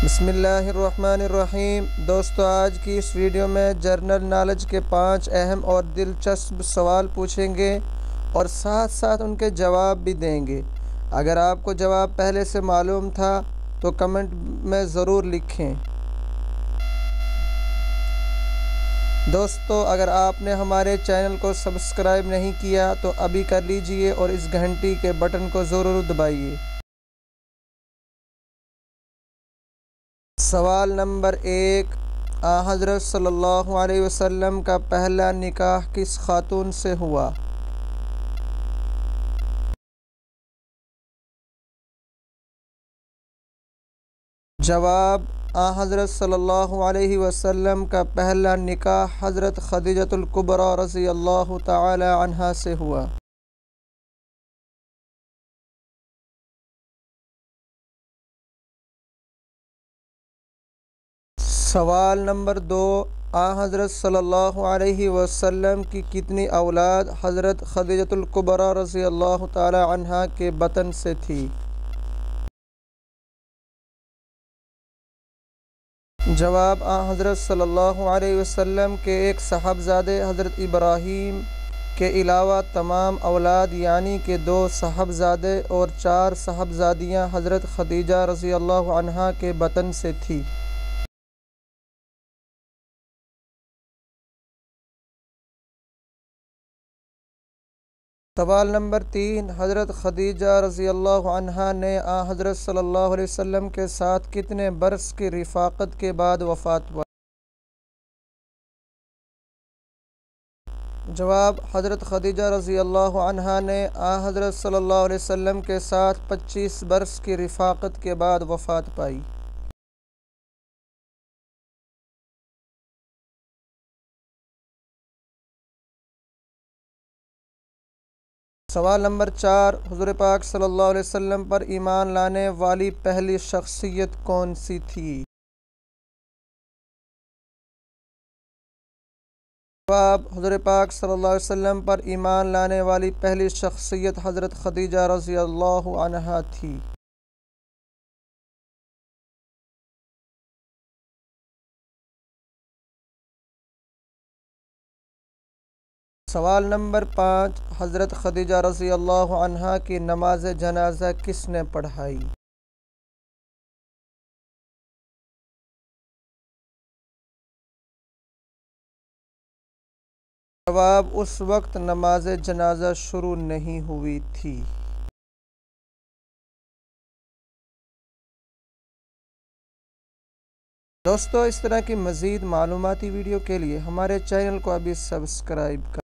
بسم اللہ الرحمن الرحیم۔ دوستو، آج کی اس ویڈیو میں جنرل نالج کے 5 اہم اور دلچسپ سوال پوچھیں گے اور ساتھ ساتھ ان کے جواب بھی دیں گے۔ اگر آپ کو جواب پہلے سے معلوم تھا تو کمنٹ میں ضرور لکھیں۔ دوستو، اگر آپ نے ہمارے چینل کو سبسکرائب نہیں کیا تو ابھی کر لیجئے اور اس گھنٹی کے بٹن کو ضرور دبائیے۔ سوال نمبر 1، حضرت صلی اللہ علیہ وسلم کا پہلا نکاح کس خاتون سے ہوا؟ جواب، حضرت صلی اللہ علیہ وسلم کا پہلا نکاح حضرت خدیجہ الکبریٰ رضی اللہ تعالی عنہا سے ہوا۔ سوال نمبر 2، حضرت صلی اللہ علیہ وسلم کی کتنی اولاد حضرت خدیجہ الکبریٰ رضی اللہ تعالی عنہا کے بطن سے تھی؟ جواب، حضرت صلی اللہ علیہ وسلم کے ایک صاحبزادے حضرت ابراہیم کے علاوہ تمام اولاد یعنی کہ 2 صاحبزادے اور 4 صاحبزادیاں حضرت خدیجہ رضی اللہ عنہا کے بطن سے تھی۔ سوال نمبر 3، حضرت خدیجہ رضی اللہ عنہا نے حضرت صلی اللہ علیہ وسلم کے ساتھ کتنے برس کی رفاقت کے بعد وفات پائی؟ جواب، حضرت خدیجہ رضی اللہ عنہا نے حضرت صلی اللہ علیہ وسلم کے ساتھ 25 برس کی رفاقت کے بعد وفات پائی۔ سوال نمبر 4، حضور پاک صلی اللہ علیہ وسلم پر ایمان لانے والی پہلی شخصیت کون سی تھی؟ جواب، حضور پاک صلی اللہ علیہ وسلم پر ایمان لانے والی پہلی شخصیت حضرت خدیجہ رضی اللہ عنہا تھی۔ سوال نمبر 5، حضرت خدیجہ رضی اللہ عنہا کی نماز جنازہ کس نے پڑھائی؟ جواب، اس وقت نماز جنازہ شروع نہیں ہوئی تھی۔ دوستو، اس طرح کی مزید معلوماتی ویڈیو کے لیے ہمارے چینل کو ابھی سبسکرائب کریں۔